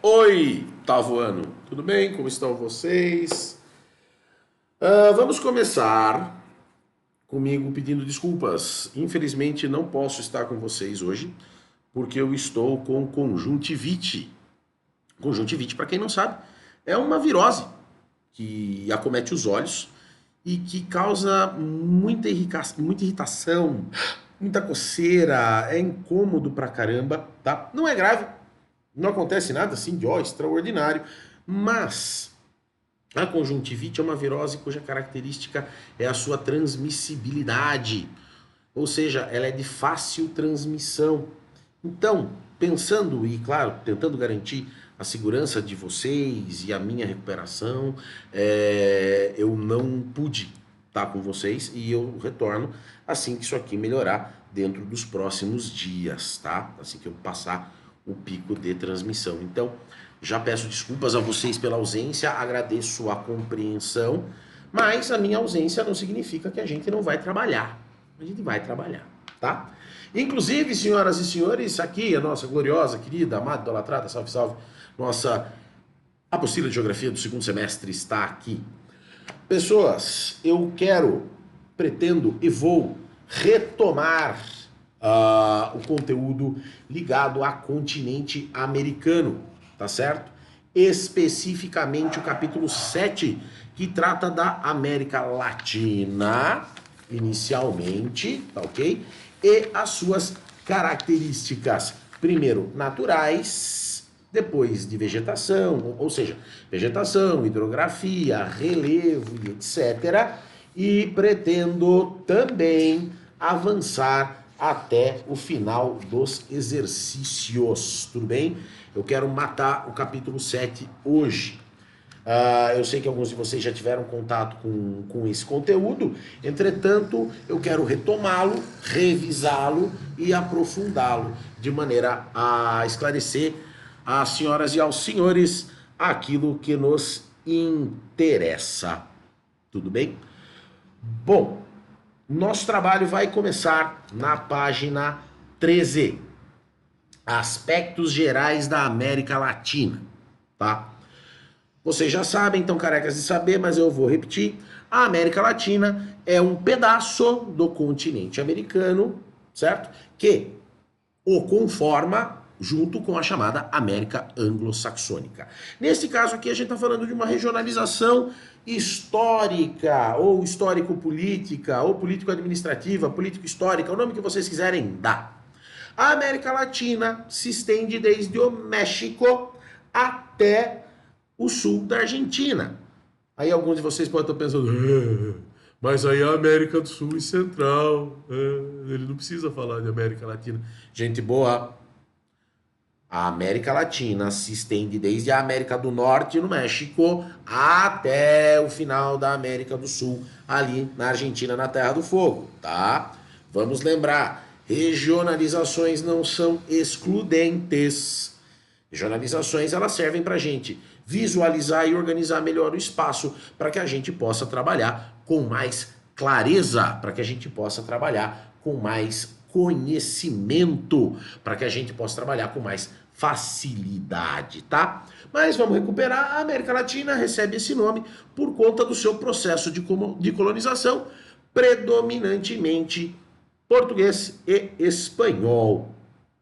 Oi, Tavuano, tudo bem? Como estão vocês? Vamos começar comigo pedindo desculpas. Infelizmente não posso estar com vocês hoje porque eu estou com conjuntivite. Conjuntivite, para quem não sabe, é uma virose que acomete os olhos e que causa muita irritação, muita coceira, é incômodo pra caramba, tá? Não é grave, não acontece nada assim de extraordinário, mas a conjuntivite é uma virose cuja característica é a sua transmissibilidade, ou seja, ela é de fácil transmissão. Então, pensando e, claro, tentando garantir a segurança de vocês e a minha recuperação, eu não pude estar com vocês e eu retorno assim que isso aqui melhorar dentro dos próximos dias, tá? Assim que eu passar o pico de transmissão. Então, já peço desculpas a vocês pela ausência, agradeço a compreensão, mas a minha ausência não significa que a gente não vai trabalhar. A gente vai trabalhar, tá? Inclusive, senhoras e senhores, aqui a nossa gloriosa, querida, amada, idolatrada, salve, salve, nossa apostila de geografia do segundo semestre está aqui. Pessoas, eu pretendo e vou retomar o conteúdo ligado a continente americano, tá certo? Especificamente o capítulo 7, que trata da América Latina, inicialmente, tá ok? E as suas características, primeiro naturais, depois de vegetação, ou seja, vegetação, hidrografia, relevo e etc. E pretendo também avançar até o final dos exercícios, tudo bem? Eu quero matar o capítulo 7 hoje. Eu sei que alguns de vocês já tiveram contato com esse conteúdo, entretanto, eu quero retomá-lo, revisá-lo e aprofundá-lo, de maneira a esclarecer às senhoras e aos senhores aquilo que nos interessa. Tudo bem? Bom, nosso trabalho vai começar na página 13. Aspectos gerais da América Latina, tá? Vocês já sabem, estão carecas de saber, mas eu vou repetir. A América Latina é um pedaço do continente americano, certo? Que o conforma junto com a chamada América Anglo-Saxônica. Nesse caso aqui, a gente está falando de uma regionalização histórica, ou histórico-política, ou político-administrativa, político-histórica, o nome que vocês quiserem dar. A América Latina se estende desde o México até o sul da Argentina. Aí alguns de vocês podem estar pensando, mas aí é a América do Sul e Central, ele não precisa falar de América Latina. Gente boa, a América Latina se estende desde a América do Norte, no México, até o final da América do Sul, ali na Argentina, na Terra do Fogo, tá? Vamos lembrar, regionalizações não são excludentes. Regionalizações, elas servem para a gente visualizar e organizar melhor o espaço para que a gente possa trabalhar com mais clareza, para que a gente possa trabalhar com mais conhecimento, para que a gente possa trabalhar com mais facilidade, tá? Mas vamos recuperar. A América Latina recebe esse nome por conta do seu processo de colonização, predominantemente português e espanhol,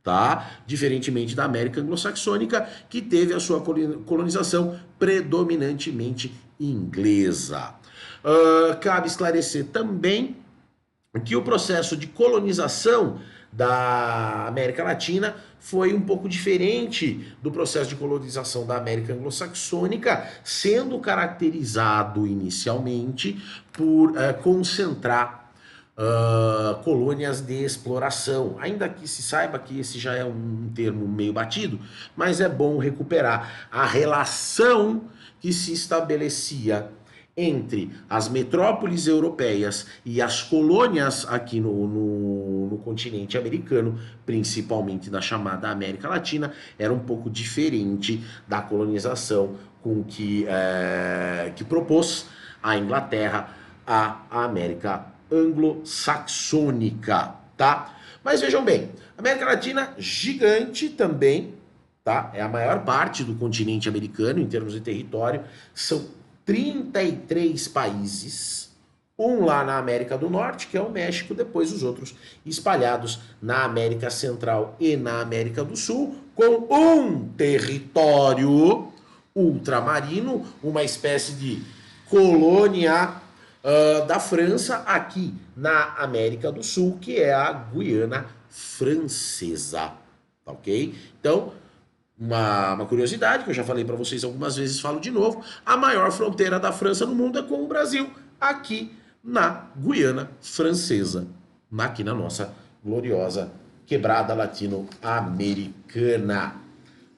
tá? Diferentemente da América Anglo-Saxônica, que teve a sua colonização predominantemente inglesa. Cabe esclarecer também que o processo de colonização da América Latina foi um pouco diferente do processo de colonização da América Anglo-Saxônica, sendo caracterizado inicialmente por concentrar colônias de exploração. Ainda que se saiba que esse já é um termo meio batido, mas é bom recuperar a relação que se estabelecia entre as metrópoles europeias e as colônias aqui no continente americano, principalmente da chamada América Latina, era um pouco diferente da colonização com que propôs a Inglaterra à América anglo-saxônica, tá? Mas vejam bem, América Latina gigante também, tá? É a maior parte do continente americano em termos de território. São 33 países, um lá na América do Norte, que é o México, depois os outros espalhados na América Central e na América do Sul, com um território ultramarino, uma espécie de colônia da França aqui na América do Sul, que é a Guiana Francesa, tá ok? Então, uma curiosidade que eu já falei para vocês algumas vezes, falo de novo, a maior fronteira da França no mundo é com o Brasil, aqui na Guiana Francesa, aqui na nossa gloriosa quebrada latino-americana.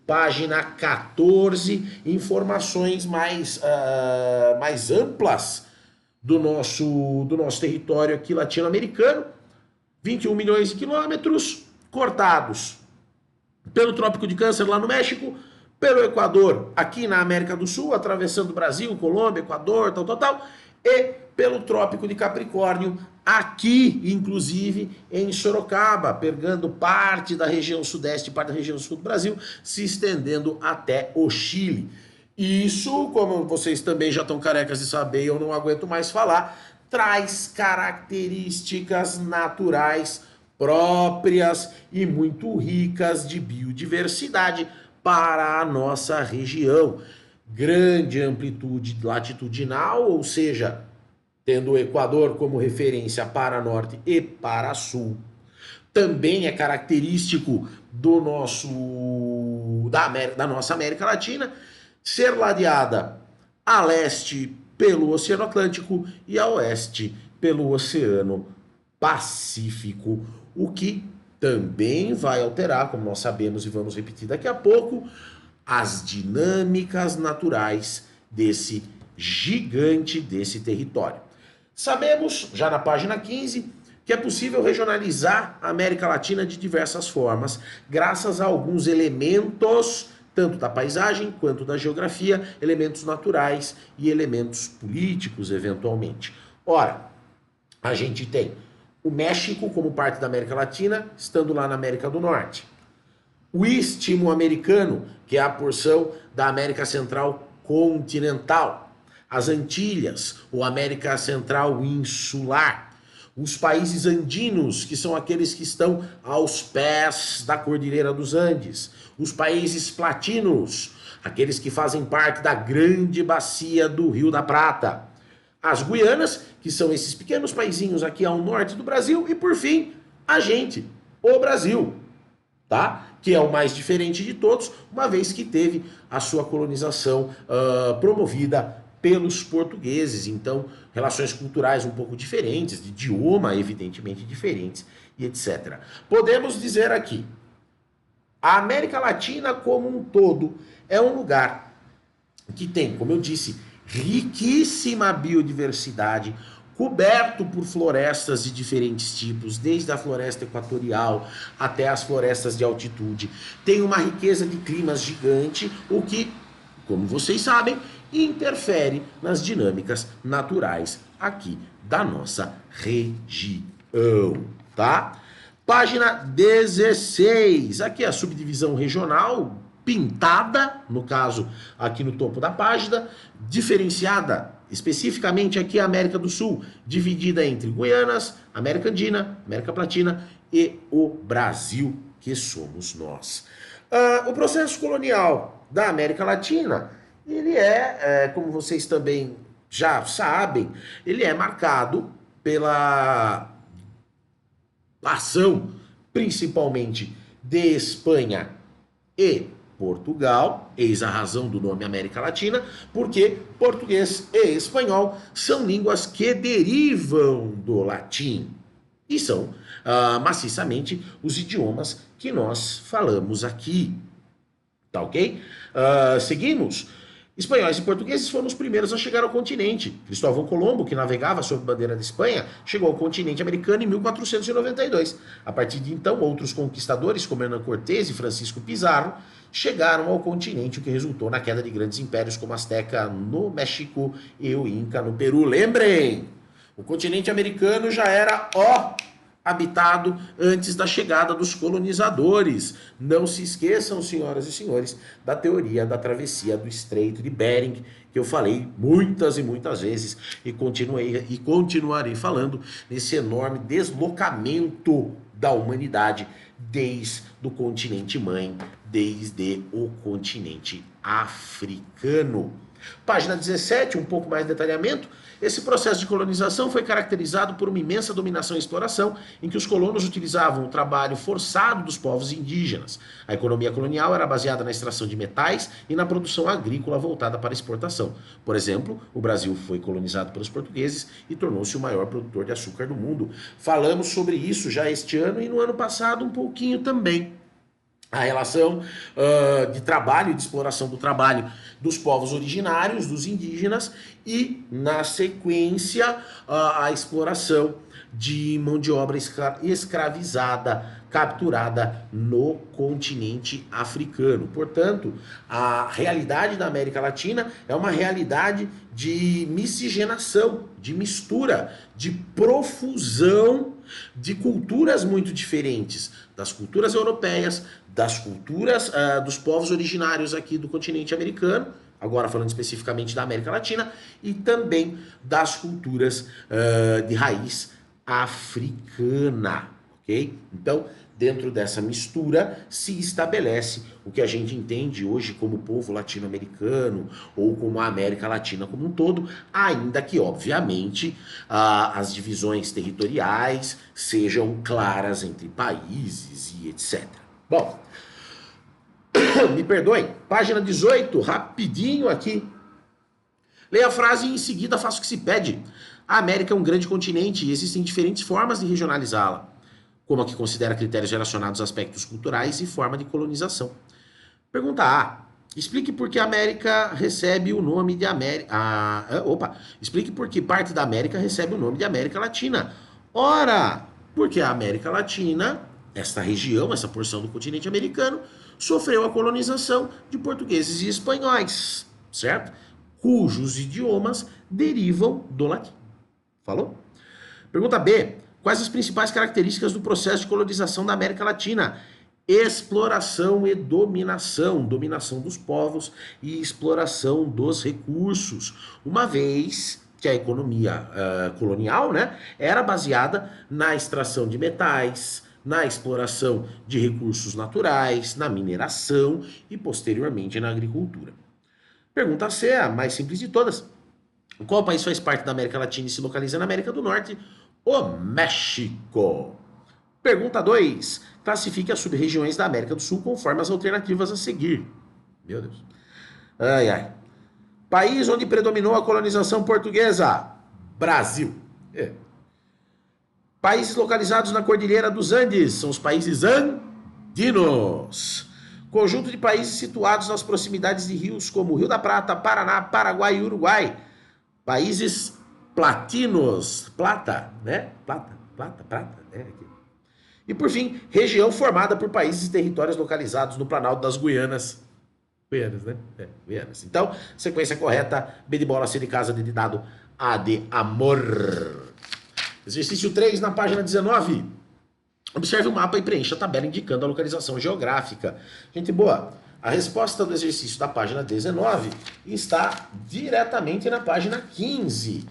Página 14, informações mais amplas do nosso território aqui latino-americano. 21 milhões de quilômetros cortados pelo Trópico de Câncer lá no México, pelo Equador aqui na América do Sul, atravessando Brasil, Colômbia, Equador, tal, e pelo Trópico de Capricórnio aqui, inclusive, em Sorocaba, pegando parte da região sudeste e parte da região sul do Brasil, se estendendo até o Chile. Isso, como vocês também já estão carecas de saber, eu não aguento mais falar, traz características naturais próprias e muito ricas de biodiversidade para a nossa região. Grande amplitude latitudinal, ou seja, tendo o Equador como referência para norte e para sul. Também é característico da nossa América Latina ser ladeada a leste pelo Oceano Atlântico e a oeste pelo Oceano Pacífico, o que também vai alterar, como nós sabemos e vamos repetir daqui a pouco, as dinâmicas naturais desse gigante desse território. Sabemos, já na página 15, que é possível regionalizar a América Latina de diversas formas, graças a alguns elementos, tanto da paisagem quanto da geografia, elementos naturais e elementos políticos, eventualmente. Ora, a gente tem o México como parte da América Latina, estando lá na América do Norte. O Istmo Americano, que é a porção da América Central continental. As Antilhas, ou América Central insular. Os países andinos, que são aqueles que estão aos pés da Cordilheira dos Andes. Os países platinos, aqueles que fazem parte da grande bacia do Rio da Prata. As Guianas, que são esses pequenos paizinhos aqui ao norte do Brasil. E por fim, a gente, o Brasil, tá? Que é o mais diferente de todos, uma vez que teve a sua colonização promovida pelos portugueses. Então, relações culturais um pouco diferentes, de idioma evidentemente diferentes e etc. Podemos dizer aqui, a América Latina como um todo é um lugar que tem, como eu disse, riquíssima biodiversidade, coberto por florestas de diferentes tipos, desde a floresta equatorial até as florestas de altitude. Tem uma riqueza de climas gigante, o que, como vocês sabem, interfere nas dinâmicas naturais aqui da nossa região, tá? Página 16, aqui é a subdivisão regional, pintada, no caso aqui no topo da página, diferenciada especificamente aqui a América do Sul, dividida entre Guianas, América Andina, América Latina e o Brasil, que somos nós. O processo colonial da América Latina, ele como vocês também já sabem, ele é marcado pela ação, principalmente de Espanha e Portugal, eis a razão do nome América Latina, porque português e espanhol são línguas que derivam do latim e são maciçamente os idiomas que nós falamos aqui, tá ok? Seguimos. Espanhóis e portugueses foram os primeiros a chegar ao continente. Cristóvão Colombo, que navegava sob bandeira da Espanha, chegou ao continente americano em 1492. A partir de então, outros conquistadores, como Hernán Cortés e Francisco Pizarro, chegaram ao continente, o que resultou na queda de grandes impérios como a Azteca no México e o Inca no Peru. Lembrem, o continente americano já era, habitado antes da chegada dos colonizadores. Não se esqueçam, senhoras e senhores, da teoria da travessia do Estreito de Bering, que eu falei muitas e muitas vezes e continuarei falando nesse enorme deslocamento da humanidade desde o continente mãe, desde o continente africano. Página 17, um pouco mais de detalhamento. Esse processo de colonização foi caracterizado por uma imensa dominação e exploração, em que os colonos utilizavam o trabalho forçado dos povos indígenas. A economia colonial era baseada na extração de metais e na produção agrícola voltada para a exportação. Por exemplo, o Brasil foi colonizado pelos portugueses e tornou-se o maior produtor de açúcar do mundo. Falamos sobre isso já este ano e no ano passado um pouquinho também. A relação de trabalho e de exploração do trabalho dos povos originários, dos indígenas, e, na sequência, a exploração de mão de obra escravizada, capturada no continente africano. Portanto, a realidade da América Latina é uma realidade de miscigenação, de mistura, de profusão de culturas muito diferentes, das culturas europeias, das culturas dos povos originários aqui do continente americano, agora falando especificamente da América Latina, e também das culturas de raiz africana, ok? Então, dentro dessa mistura se estabelece o que a gente entende hoje como povo latino-americano ou como a América Latina como um todo, ainda que, obviamente, as divisões territoriais sejam claras entre países e etc. Bom, me perdoem, página 18, rapidinho aqui. Leia a frase e em seguida faça o que se pede. A América é um grande continente e existem diferentes formas de regionalizá-la, como a que considera critérios relacionados a aspectos culturais e forma de colonização. Pergunta A. Explique por que a América recebe o nome de América... Explique por que parte da América recebe o nome de América Latina. Ora, porque a América Latina, esta região, essa porção do continente americano, sofreu a colonização de portugueses e espanhóis, certo? Cujos idiomas derivam do latim. Falou? Pergunta B. Quais as principais características do processo de colonização da América Latina? Exploração e dominação, dominação dos povos e exploração dos recursos, uma vez que a economia colonial, né, era baseada na extração de metais, na exploração de recursos naturais, na mineração e posteriormente na agricultura. Pergunta C, a mais simples de todas. Qual país faz parte da América Latina e se localiza na América do Norte? O México. Pergunta 2. Classifique as sub-regiões da América do Sul conforme as alternativas a seguir. Meu Deus. Ai, ai. País onde predominou a colonização portuguesa. Brasil. Países localizados na Cordilheira dos Andes. São os países andinos. Conjunto de países situados nas proximidades de rios como Rio da Prata, Paraná, Paraguai e Uruguai. Países platinos. Plata, né? Prata, né? E por fim, região formada por países e territórios localizados no Planalto das Guianas. Guianas, né? Guianas. Então, sequência correta, B de bola, C de casa, D de dado, A de amor. Exercício 3 na página 19. Observe o mapa e preencha a tabela indicando a localização geográfica. Gente boa, a resposta do exercício da página 19 está diretamente na página 15.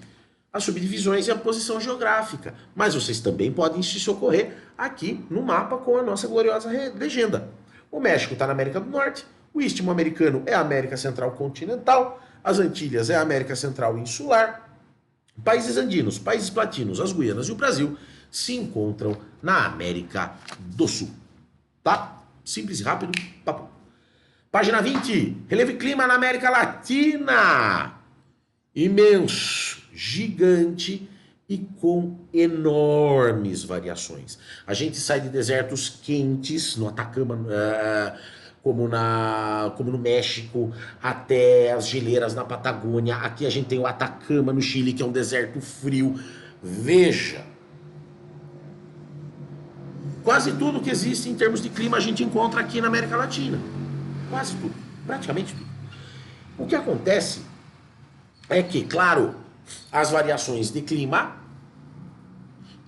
As subdivisões e a posição geográfica. Mas vocês também podem se socorrer aqui no mapa com a nossa gloriosa legenda. O México está na América do Norte, o Istmo Americano é a América Central Continental, as Antilhas é a América Central Insular, países andinos, países platinos, as Guianas e o Brasil se encontram na América do Sul. Tá? Simples e rápido, papo. Página 20. Relevo e clima na América Latina. Imenso, gigante e com enormes variações. A gente sai de desertos quentes no Atacama, como no México, até as geleiras na Patagônia. Aqui a gente tem o Atacama no Chile, que é um deserto frio. Veja, quase tudo que existe em termos de clima a gente encontra aqui na América Latina. Quase tudo, praticamente tudo. O que acontece é que, claro, as variações de clima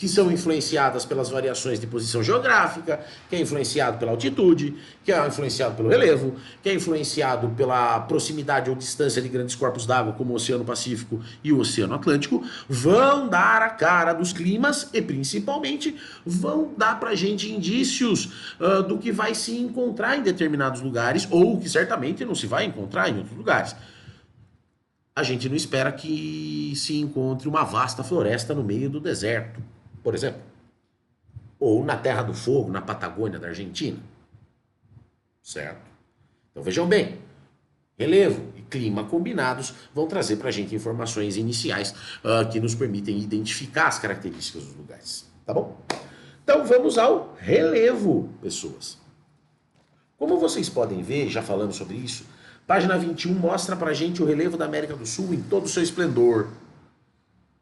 que são influenciadas pelas variações de posição geográfica, que é influenciado pela altitude, que é influenciado pelo relevo, que é influenciado pela proximidade ou distância de grandes corpos d'água, como o Oceano Pacífico e o Oceano Atlântico, vão dar a cara dos climas e, principalmente, vão dar pra gente indícios do que vai se encontrar em determinados lugares ou que certamente não se vai encontrar em outros lugares. A gente não espera que se encontre uma vasta floresta no meio do deserto, por exemplo, ou na Terra do Fogo, na Patagônia da Argentina, certo? Então vejam bem, relevo e clima combinados vão trazer para a gente informações iniciais que nos permitem identificar as características dos lugares, tá bom? Então vamos ao relevo, pessoas. Como vocês podem ver, já falamos sobre isso, página 21 mostra pra gente o relevo da América do Sul em todo o seu esplendor.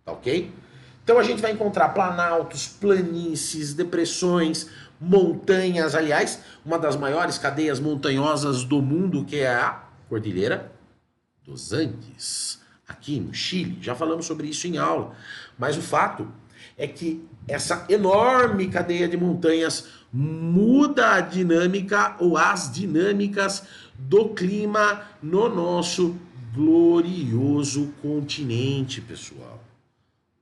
Tá ok? Então a gente vai encontrar planaltos, planícies, depressões, montanhas. Aliás, uma das maiores cadeias montanhosas do mundo, que é a Cordilheira dos Andes, aqui no Chile. Já falamos sobre isso em aula. Mas o fato é que essa enorme cadeia de montanhas muda a dinâmica ou as dinâmicas do clima no nosso glorioso continente, pessoal.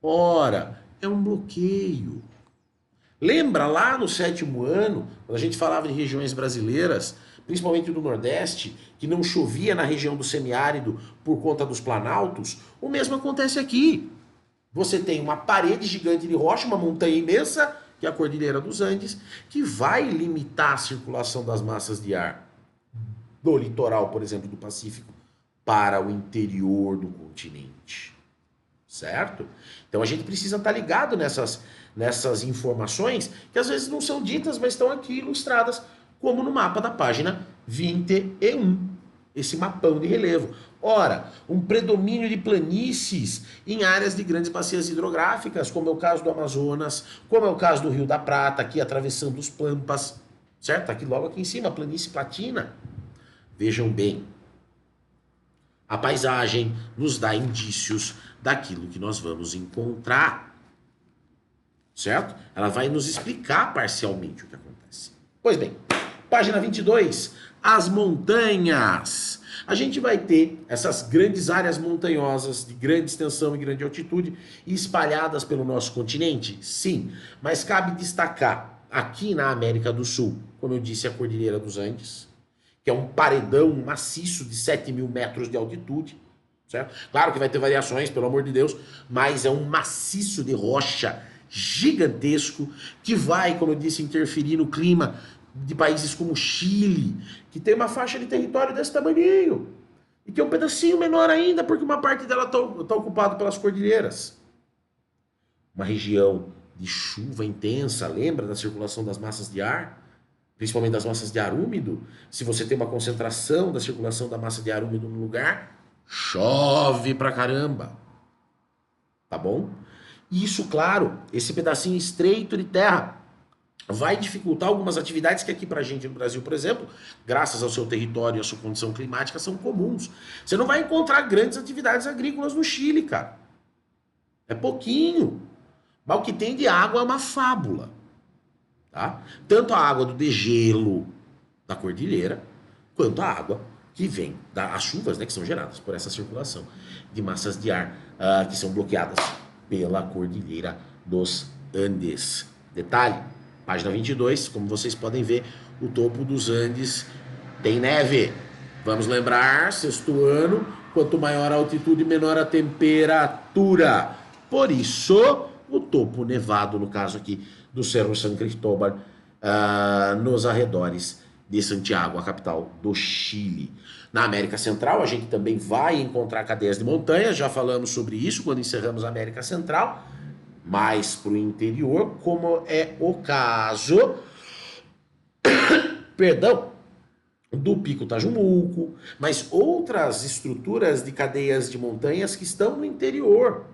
Ora, é um bloqueio. Lembra lá no 7º ano, quando a gente falava de regiões brasileiras, principalmente do Nordeste, que não chovia na região do semiárido por conta dos planaltos? O mesmo acontece aqui. Você tem uma parede gigante de rocha, uma montanha imensa, que é a Cordilheira dos Andes, que vai limitar a circulação das massas de ar do litoral, por exemplo, do Pacífico, para o interior do continente. Certo? Então a gente precisa estar ligado nessas informações, que às vezes não são ditas, mas estão aqui ilustradas, como no mapa da página 21. Esse mapão de relevo. Ora, um predomínio de planícies em áreas de grandes bacias hidrográficas, como é o caso do Amazonas, como é o caso do Rio da Prata, aqui atravessando os Pampas, certo? Aqui logo aqui em cima, a planície platina. Vejam bem, a paisagem nos dá indícios daquilo que nós vamos encontrar, certo? Ela vai nos explicar parcialmente o que acontece. Pois bem, página 22, as montanhas. A gente vai ter essas grandes áreas montanhosas de grande extensão e grande altitude espalhadas pelo nosso continente? Sim, mas cabe destacar aqui na América do Sul, como eu disse, a Cordilheira dos Andes, que é um paredão maciço de 7.000 metros de altitude, certo? Claro que vai ter variações, pelo amor de Deus, mas é um maciço de rocha gigantesco que vai, como eu disse, interferir no clima de países como Chile, que tem uma faixa de território desse tamanho, e que é um pedacinho menor ainda, porque uma parte dela está ocupada pelas cordilheiras. Uma região de chuva intensa, lembra da circulação das massas de ar? Principalmente das massas de ar úmido. Se você tem uma concentração da circulação da massa de ar úmido no lugar, chove pra caramba. Tá bom? E isso, claro, esse pedacinho estreito de terra vai dificultar algumas atividades que aqui pra gente no Brasil, por exemplo, graças ao seu território e à sua condição climática, são comuns. Você não vai encontrar grandes atividades agrícolas no Chile, cara. É pouquinho. Mas o que tem de água é uma fábula. Tá? Tanto a água do degelo da cordilheira, quanto a água que vem das chuvas, né, que são geradas por essa circulação de massas de ar que são bloqueadas pela Cordilheira dos Andes. Detalhe, página 22, como vocês podem ver, o topo dos Andes tem neve. Vamos lembrar, 6º ano, quanto maior a altitude, menor a temperatura. Por isso, o topo nevado, no caso aqui do Cerro San Cristóbal, nos arredores de Santiago, a capital do Chile. Na América Central, a gente também vai encontrar cadeias de montanhas, já falamos sobre isso quando encerramos a América Central, mais para o interior, como é o caso, perdão, do Pico Tajumulco, mas outras estruturas de cadeias de montanhas que estão no interior.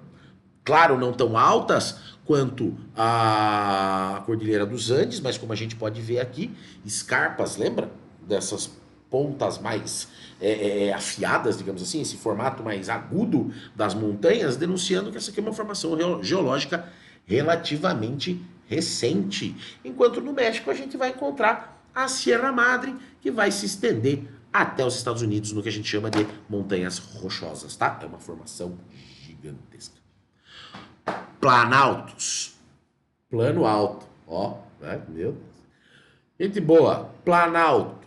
Claro, não tão altas quanto a Cordilheira dos Andes, mas como a gente pode ver aqui, escarpas, lembra? Dessas pontas mais afiadas, digamos assim, esse formato mais agudo das montanhas, denunciando que essa aqui é uma formação geológica relativamente recente. Enquanto no México a gente vai encontrar a Sierra Madre, que vai se estender até os Estados Unidos, no que a gente chama de montanhas rochosas, tá? É uma formação gigantesca. Planaltos. Plano alto. Ó, né? Meu Deus. Gente boa. Planalto.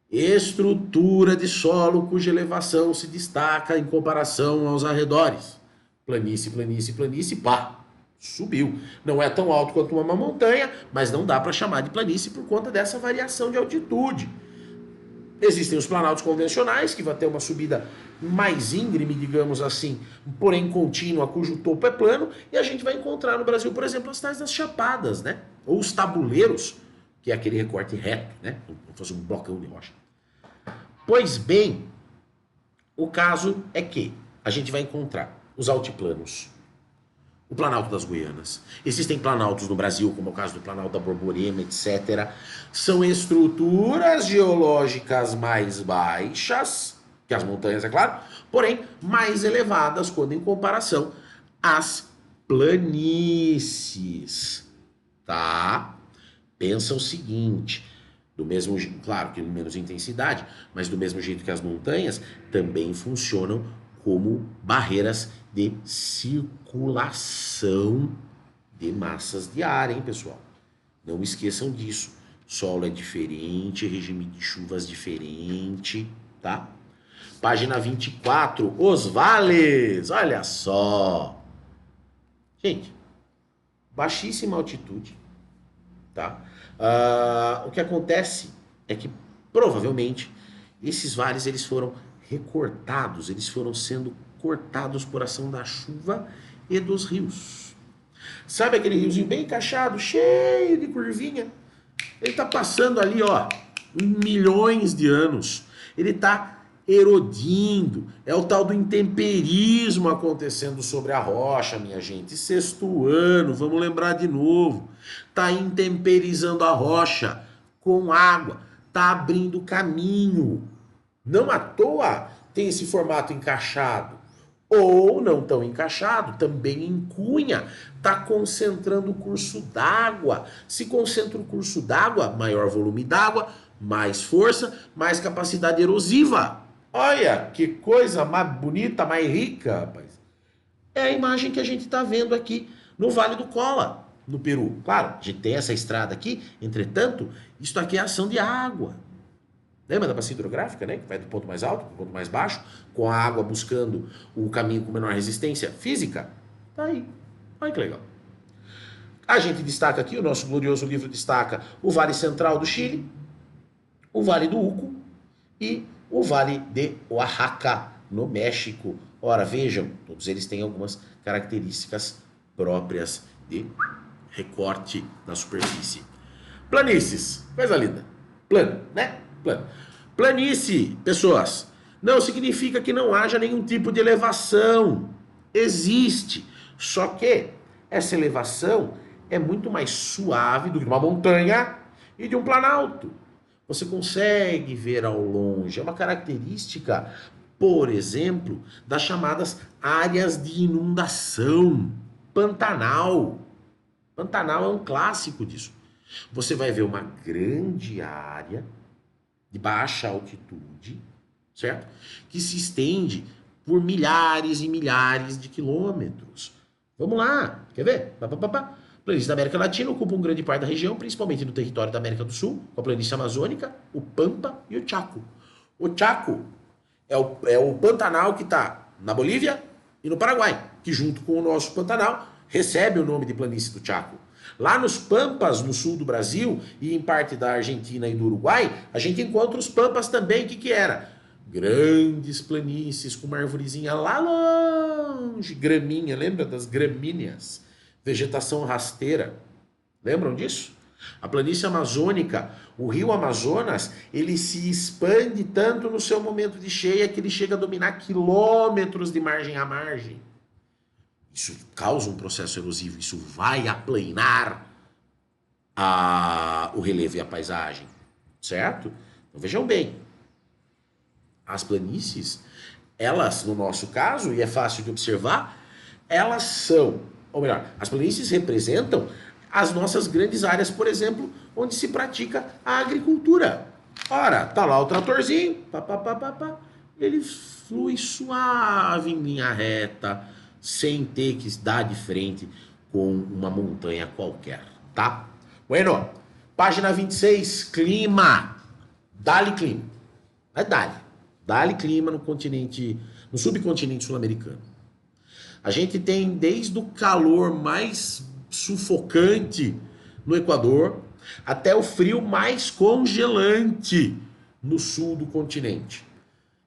Estrutura de solo cuja elevação se destaca em comparação aos arredores. Planície, planície, planície, pá. Subiu. Não é tão alto quanto uma montanha, mas não dá para chamar de planície por conta dessa variação de altitude. Existem os planaltos convencionais, que vai ter uma subida mais íngreme, digamos assim, porém contínua, cujo topo é plano, e a gente vai encontrar no Brasil, por exemplo, as tais das chapadas, né? Ou os tabuleiros, que é aquele recorte reto, né? Como se fosse um blocão de rocha. Pois bem, o caso é que a gente vai encontrar os altiplanos, o Planalto das Guianas. Existem planaltos no Brasil, como é o caso do Planalto da Borborema, etc. São estruturas geológicas mais baixas, que as montanhas, é claro, porém mais elevadas quando em comparação às planícies, tá? Pensa o seguinte, do mesmo jeito, claro que menos intensidade, mas do mesmo jeito que as montanhas também funcionam como barreiras de circulação de massas de ar, hein, pessoal? Não esqueçam disso. Solo é diferente, regime de chuvas diferente, tá? Página 24, os vales, olha só. Gente, baixíssima altitude, tá? O que acontece é que, provavelmente, esses vales eles foram recortados, eles foram sendo cortados por ação da chuva e dos rios. Sabe aquele riozinho bem encaixado, cheio de curvinha? Ele está passando ali, ó, milhões de anos. Ele está erodindo. É o tal do intemperismo acontecendo sobre a rocha, minha gente. Sexto ano, vamos lembrar de novo. Está intemperizando a rocha com água. Está abrindo caminho. Não à toa tem esse formato encaixado. Ou não tão encaixado, também em cunha, está concentrando o curso d'água. Se concentra o curso d'água, maior volume d'água, mais força, mais capacidade erosiva. Olha que coisa mais bonita, mais rica, rapaz. É a imagem que a gente está vendo aqui no Vale do Cola, no Peru. Claro, a gente tem essa estrada aqui, entretanto, isso aqui é ação de água. Lembra da bacia hidrográfica, né? Que vai do ponto mais alto para o ponto mais baixo, com a água buscando o caminho com menor resistência física? Tá aí. Olha que legal. A gente destaca aqui, o nosso glorioso livro destaca o Vale Central do Chile, o Vale do Uco e o Vale de Oaxaca, no México. Ora, vejam, todos eles têm algumas características próprias de recorte na superfície. Planícies, coisa linda. Plano, né? Plano. Planície, pessoas, não significa que não haja nenhum tipo de elevação. Existe. Só que essa elevação é muito mais suave do que uma montanha e de um planalto. Você consegue ver ao longe. É uma característica, por exemplo, das chamadas áreas de inundação. Pantanal. Pantanal é um clássico disso. Você vai ver uma grande área de baixa altitude, certo? Que se estende por milhares e milhares de quilômetros. Vamos lá, quer ver? Planície da América Latina ocupa um grande parte da região, principalmente no território da América do Sul, com a planície amazônica, o Pampa e o Chaco. O Chaco é o Pantanal que está na Bolívia e no Paraguai, que junto com o nosso Pantanal recebe o nome de planície do Chaco. Lá nos Pampas, no sul do Brasil, e em parte da Argentina e do Uruguai, a gente encontra os Pampas também. O que era? Grandes planícies com uma arvorezinha lá longe, graminha, lembra das gramíneas? Vegetação rasteira. Lembram disso? A planície amazônica, o rio Amazonas, ele se expande tanto no seu momento de cheia que ele chega a dominar quilômetros de margem a margem. Isso causa um processo erosivo, isso vai aplanar o relevo e a paisagem, certo? Então vejam bem, as planícies, elas, no nosso caso, e é fácil de observar, elas são ou melhor, as planícies representam as nossas grandes áreas, por exemplo, onde se pratica a agricultura. Ora, tá lá o tratorzinho, ele flui suave em linha reta, sem ter que dar de frente com uma montanha qualquer, tá? Bueno, página 26, clima. Dá-lhe clima. É dá-lhe clima no continente, no subcontinente sul-americano. A gente tem desde o calor mais sufocante no Equador até o frio mais congelante no sul do continente.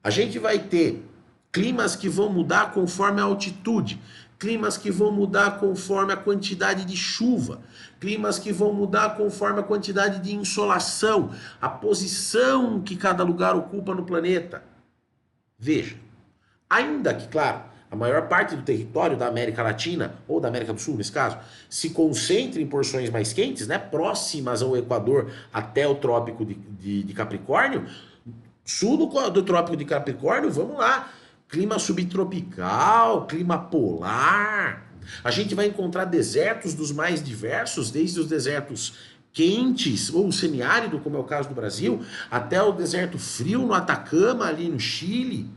A gente vai ter climas que vão mudar conforme a altitude, climas que vão mudar conforme a quantidade de chuva, climas que vão mudar conforme a quantidade de insolação, a posição que cada lugar ocupa no planeta. Veja, ainda que, claro, a maior parte do território da América Latina, ou da América do Sul, nesse caso, se concentra em porções mais quentes, né, próximas ao Equador até o Trópico de Capricórnio, sul do Trópico de Capricórnio, vamos lá, clima subtropical, clima polar. A gente vai encontrar desertos dos mais diversos, desde os desertos quentes ou semiárido, como é o caso do Brasil, até o deserto frio no Atacama, ali no Chile.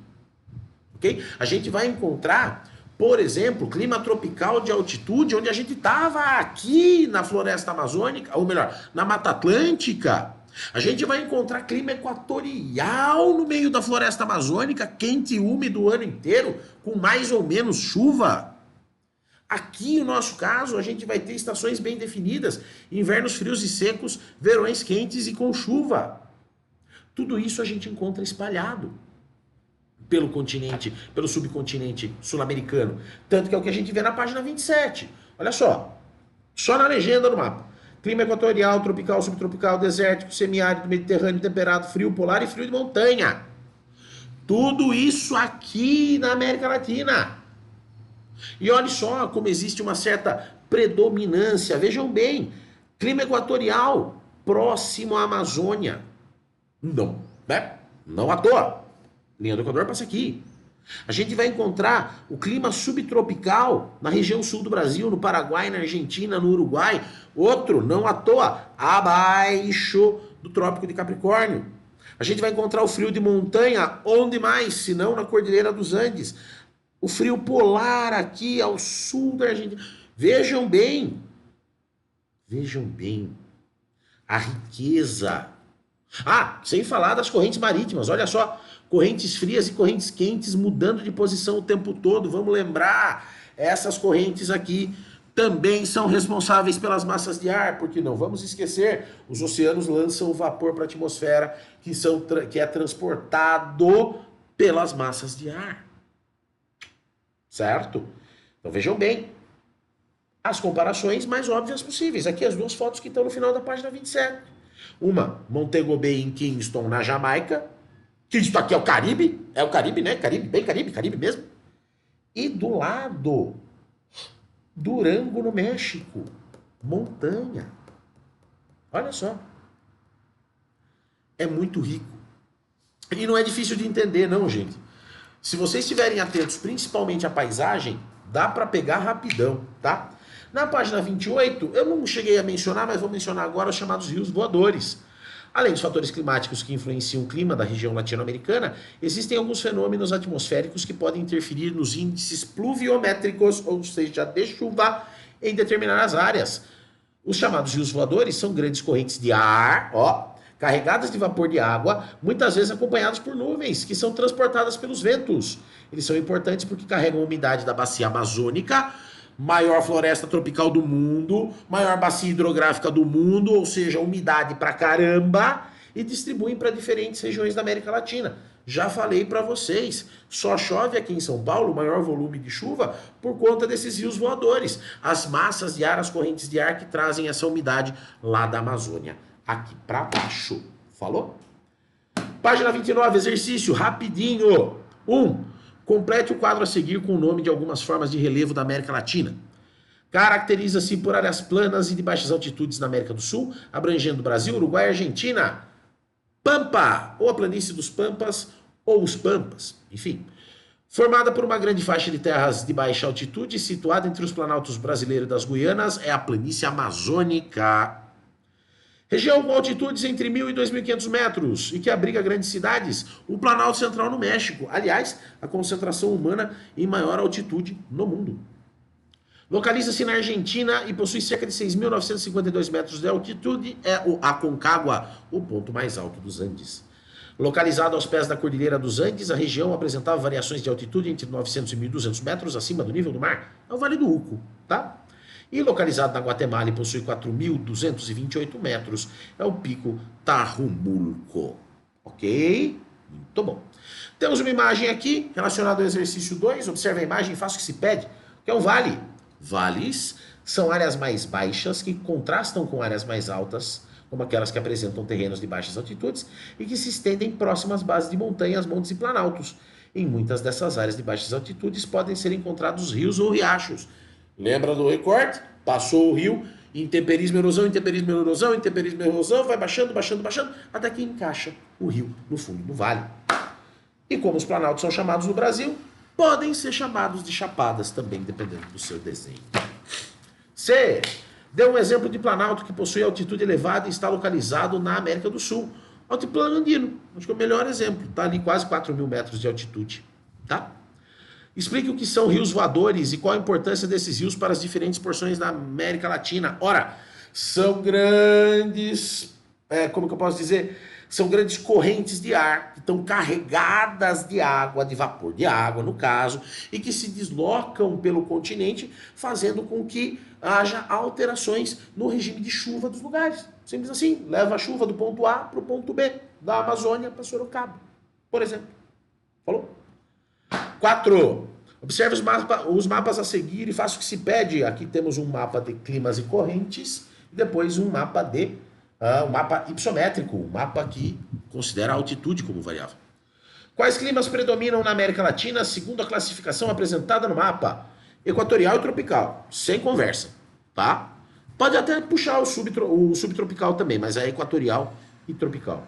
Okay? A gente vai encontrar, por exemplo, clima tropical de altitude, onde a gente estava aqui na floresta amazônica, ou melhor, na Mata Atlântica. A gente vai encontrar clima equatorial no meio da floresta amazônica, quente e úmido o ano inteiro, com mais ou menos chuva. Aqui, no nosso caso, a gente vai ter estações bem definidas, invernos frios e secos, verões quentes e com chuva. Tudo isso a gente encontra espalhado pelo continente, pelo subcontinente sul-americano. Tanto que é o que a gente vê na página 27. Olha só na legenda do mapa. Clima equatorial, tropical, subtropical, desértico, semiárido, mediterrâneo, temperado, frio polar e frio de montanha. Tudo isso aqui na América Latina. E olha só como existe uma certa predominância. Vejam bem, clima equatorial próximo à Amazônia. Não, né? Não à toa. Linha do Equador passa aqui. A gente vai encontrar o clima subtropical na região sul do Brasil, no Paraguai, na Argentina, no Uruguai. Outro, não à toa, abaixo do Trópico de Capricórnio. A gente vai encontrar o frio de montanha, onde mais, se não na Cordilheira dos Andes. O frio polar aqui ao sul da Argentina. Vejam bem a riqueza. Ah, sem falar das correntes marítimas, olha só. Correntes frias e correntes quentes mudando de posição o tempo todo. Vamos lembrar, essas correntes aqui também são responsáveis pelas massas de ar, porque não vamos esquecer, os oceanos lançam o vapor para a atmosfera que é transportado pelas massas de ar. Certo? Então vejam bem as comparações mais óbvias possíveis. Aqui as duas fotos que estão no final da página 27. Uma, Montego Bay em Kingston, na Jamaica. Kingston aqui é o Caribe, né? Caribe mesmo. E do lado, Durango, no México. Montanha. Olha só. É muito rico. E não é difícil de entender, não, gente. Se vocês estiverem atentos, principalmente à paisagem, dá para pegar rapidão, tá? Na página 28, eu não cheguei a mencionar, mas vou mencionar agora os chamados rios voadores. Além dos fatores climáticos que influenciam o clima da região latino-americana, existem alguns fenômenos atmosféricos que podem interferir nos índices pluviométricos, ou seja, de chuva, em determinadas áreas. Os chamados rios voadores são grandes correntes de ar, carregadas de vapor de água, muitas vezes acompanhadas por nuvens, que são transportadas pelos ventos. Eles são importantes porque carregam a umidade da bacia amazônica, maior floresta tropical do mundo, maior bacia hidrográfica do mundo, ou seja, umidade pra caramba, e distribuem para diferentes regiões da América Latina. Já falei para vocês, só chove aqui em São Paulo, maior volume de chuva, por conta desses rios voadores, as massas de ar, as correntes de ar que trazem essa umidade lá da Amazônia, aqui para baixo. Falou? Página 29, exercício, rapidinho. 1. Complete o quadro a seguir com o nome de algumas formas de relevo da América Latina. Caracteriza-se por áreas planas e de baixas altitudes na América do Sul, abrangendo Brasil, Uruguai e Argentina. Pampa, ou a planície dos Pampas, ou os Pampas, enfim. Formada por uma grande faixa de terras de baixa altitude, situada entre os planaltos brasileiros e das Guianas, é a planície amazônica. Região com altitudes entre 1.000 e 2.500 metros e que abriga grandes cidades, o Planalto Central no México. Aliás, a concentração humana em maior altitude no mundo. Localiza-se na Argentina e possui cerca de 6.952 metros de altitude. É o Aconcagua, o ponto mais alto dos Andes. Localizado aos pés da Cordilheira dos Andes, a região apresentava variações de altitude entre 900 e 1.200 metros acima do nível do mar. É o Vale do Uco, tá? E localizado na Guatemala e possui 4.228 metros, é o Pico Tarrumulco. Ok? Muito bom. Temos uma imagem aqui relacionada ao exercício 2. Observe a imagem e faça o que se pede, que é um vale. Vales são áreas mais baixas que contrastam com áreas mais altas, como aquelas que apresentam terrenos de baixas altitudes e que se estendem próximas às bases de montanhas, montes e planaltos. Em muitas dessas áreas de baixas altitudes podem ser encontrados rios ou riachos. Lembra do recorte? Passou o rio, intemperismo, erosão, intemperismo, erosão, intemperismo, erosão, vai baixando, baixando, baixando, até que encaixa o rio no fundo do vale. E como os planaltos são chamados no Brasil, podem ser chamados de chapadas também, dependendo do seu desenho. C. Deu um exemplo de planalto que possui altitude elevada e está localizado na América do Sul. Altiplano andino, acho que é o melhor exemplo. Está ali quase 4.000 metros de altitude. Tá? Explique o que são rios voadores e qual a importância desses rios para as diferentes porções da América Latina. Ora, são grandes, como que eu posso dizer? São grandes correntes de ar que estão carregadas de água, de vapor de água, no caso, e que se deslocam pelo continente, fazendo com que haja alterações no regime de chuva dos lugares. Simples assim, leva a chuva do ponto A para o ponto B, da Amazônia para Sorocaba, por exemplo. Falou? 4. Observe os mapas a seguir e faça o que se pede. Aqui temos um mapa de climas e correntes, e depois um mapa um mapa hipsométrico, um mapa que considera a altitude como variável. Quais climas predominam na América Latina segundo a classificação apresentada no mapa? Equatorial e tropical, sem conversa, tá? Pode até puxar o subtropical também, mas é equatorial e tropical.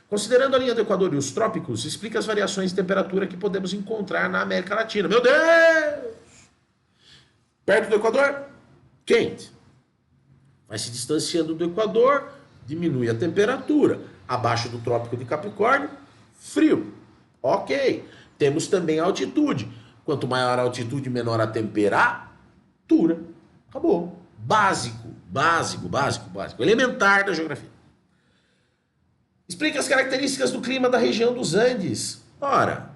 Considerando a linha do Equador e os trópicos, explica as variações de temperatura que podemos encontrar na América Latina. Meu Deus! Perto do Equador, quente. Vai se distanciando do Equador, diminui a temperatura. Abaixo do Trópico de Capricórnio, frio. Ok. Temos também a altitude. Quanto maior a altitude, menor a temperatura. Acabou. Básico. Elementar da geografia. Explica as características do clima da região dos Andes. Ora,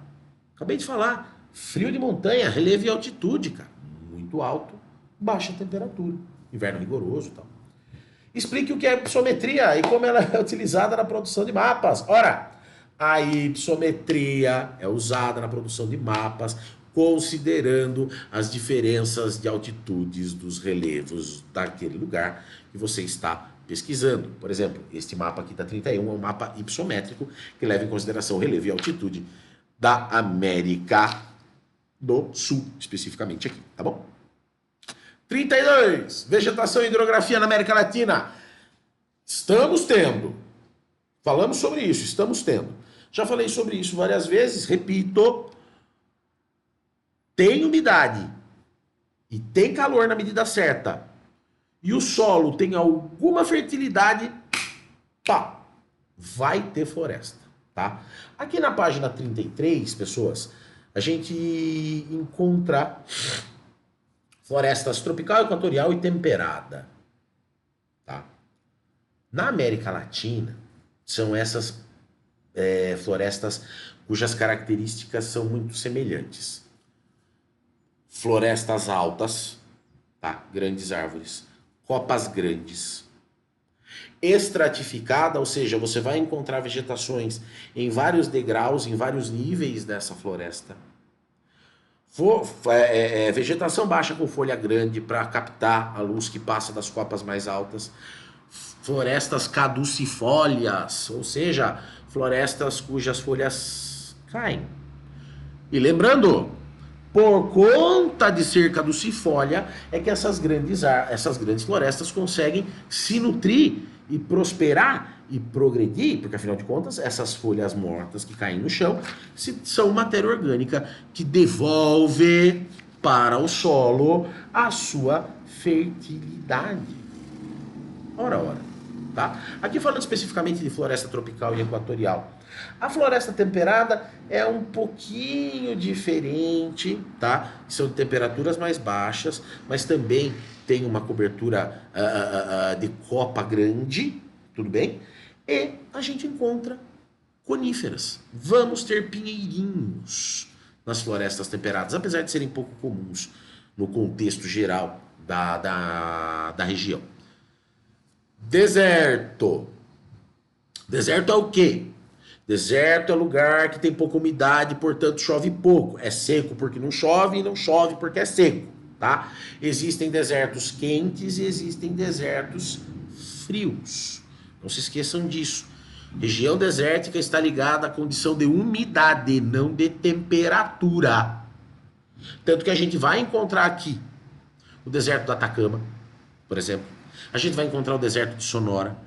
acabei de falar. Frio de montanha, relevo e altitude, cara. Muito alto, baixa temperatura. Inverno rigoroso e tal. Explique o que é hipsometria e como ela é utilizada na produção de mapas. Ora, a hipsometria é usada na produção de mapas, considerando as diferenças de altitudes dos relevos daquele lugar que você está pesquisando. Por exemplo, este mapa aqui da 31 é um mapa hipsométrico que leva em consideração o relevo e altitude da América do Sul, especificamente aqui, tá bom? 32. Vegetação e hidrografia na América Latina. Estamos tendo. Falamos sobre isso, estamos tendo. Já falei sobre isso várias vezes, repito. Tem umidade e tem calor na medida certa. E o solo tem alguma fertilidade, pá, vai ter floresta, tá? Aqui na página 33, pessoas, a gente encontra florestas tropical, equatorial e temperada, tá? Na América Latina, são essas florestas cujas características são muito semelhantes. Florestas altas, tá? Grandes árvores, copas grandes, estratificada, ou seja, você vai encontrar vegetações em vários degraus, em vários níveis dessa floresta. Vegetação baixa com folha grande para captar a luz que passa das copas mais altas. Florestas caducifólias, ou seja, florestas cujas folhas caem. E lembrando, por conta de ser caducifólia, é que essas grandes florestas conseguem se nutrir e prosperar e progredir, porque afinal de contas, essas folhas mortas que caem no chão são matéria orgânica que devolve para o solo a sua fertilidade. Ora, tá? Aqui falando especificamente de floresta tropical e equatorial. A floresta temperada é um pouquinho diferente, tá? São de temperaturas mais baixas, mas também tem uma cobertura de copa grande, tudo bem? E a gente encontra coníferas. Vamos ter pinheirinhos nas florestas temperadas, apesar de serem pouco comuns no contexto geral da região. Deserto. Deserto é o quê? Deserto é lugar que tem pouca umidade, portanto chove pouco. É seco porque não chove e não chove porque é seco, tá? Existem desertos quentes e existem desertos frios. Não se esqueçam disso. Região desértica está ligada à condição de umidade, não de temperatura. Tanto que a gente vai encontrar aqui o deserto do Atacama, por exemplo. A gente vai encontrar o deserto de Sonora.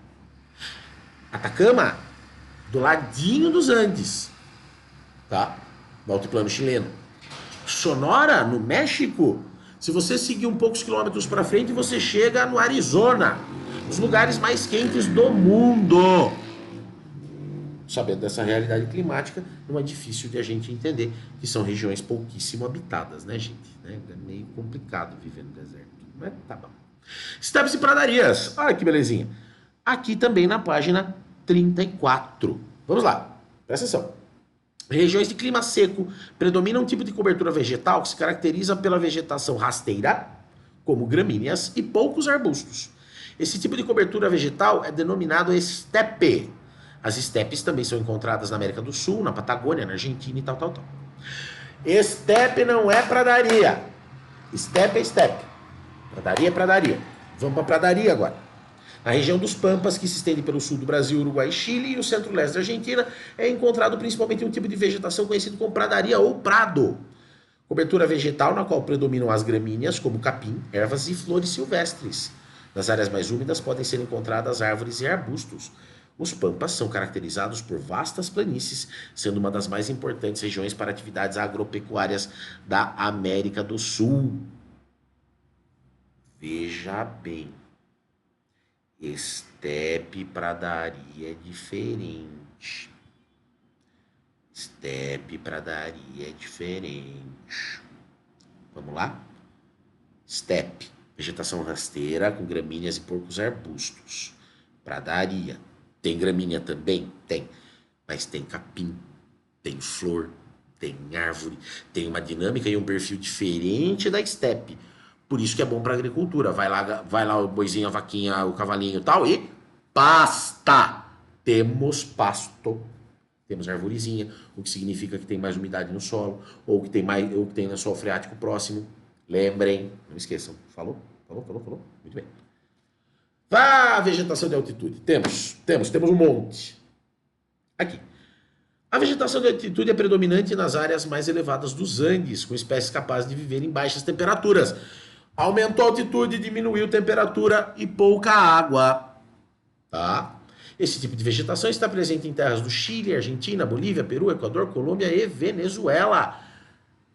Atacama, do ladinho dos Andes, tá? No altiplano chileno. Sonora, no México, se você seguir um poucos quilômetros para frente, você chega no Arizona, os lugares mais quentes do mundo. Sabendo dessa realidade climática, não é difícil de a gente entender que são regiões pouquíssimo habitadas, né, gente? É meio complicado viver no deserto, mas tá bom. Estepes e pradarias, olha que belezinha. Aqui também na página 34. Vamos lá, presta atenção. Regiões de clima seco predomina um tipo de cobertura vegetal que se caracteriza pela vegetação rasteira, como gramíneas e poucos arbustos. Esse tipo de cobertura vegetal é denominado estepe. As estepes também são encontradas na América do Sul, na Patagônia, na Argentina e tal. Estepe não é pradaria. Estepe é estepe. Pradaria é pradaria. Vamos para pradaria agora. Na região dos Pampas, que se estende pelo sul do Brasil, Uruguai, Chile e o centro-leste da Argentina, é encontrado principalmente um tipo de vegetação conhecido como pradaria ou prado. Cobertura vegetal na qual predominam as gramíneas, como capim, ervas e flores silvestres. Nas áreas mais úmidas podem ser encontradas árvores e arbustos. Os Pampas são caracterizados por vastas planícies, sendo uma das mais importantes regiões para atividades agropecuárias da América do Sul. Veja bem, estepe e pradaria é diferente. Estepe e pradaria é diferente. Vamos lá? Estepe, vegetação rasteira com gramíneas e poucos arbustos. Pradaria. Tem gramínea também? Tem. Mas tem capim, tem flor, tem árvore, tem uma dinâmica e um perfil diferente da estepe. Por isso que é bom para agricultura. Vai lá o boizinho, a vaquinha, o cavalinho e tal, e pasta. Temos pasto. Temos arvorezinha, o que significa que tem mais umidade no solo, ou que tem lençol freático próximo. Lembrem, não esqueçam. Falou? Muito bem. A vegetação de altitude. Temos um monte. Aqui. A vegetação de altitude é predominante nas áreas mais elevadas dos Andes, com espécies capazes de viver em baixas temperaturas. Aumentou a altitude, diminuiu a temperatura e pouca água. Tá? Esse tipo de vegetação está presente em terras do Chile, Argentina, Bolívia, Peru, Equador, Colômbia e Venezuela.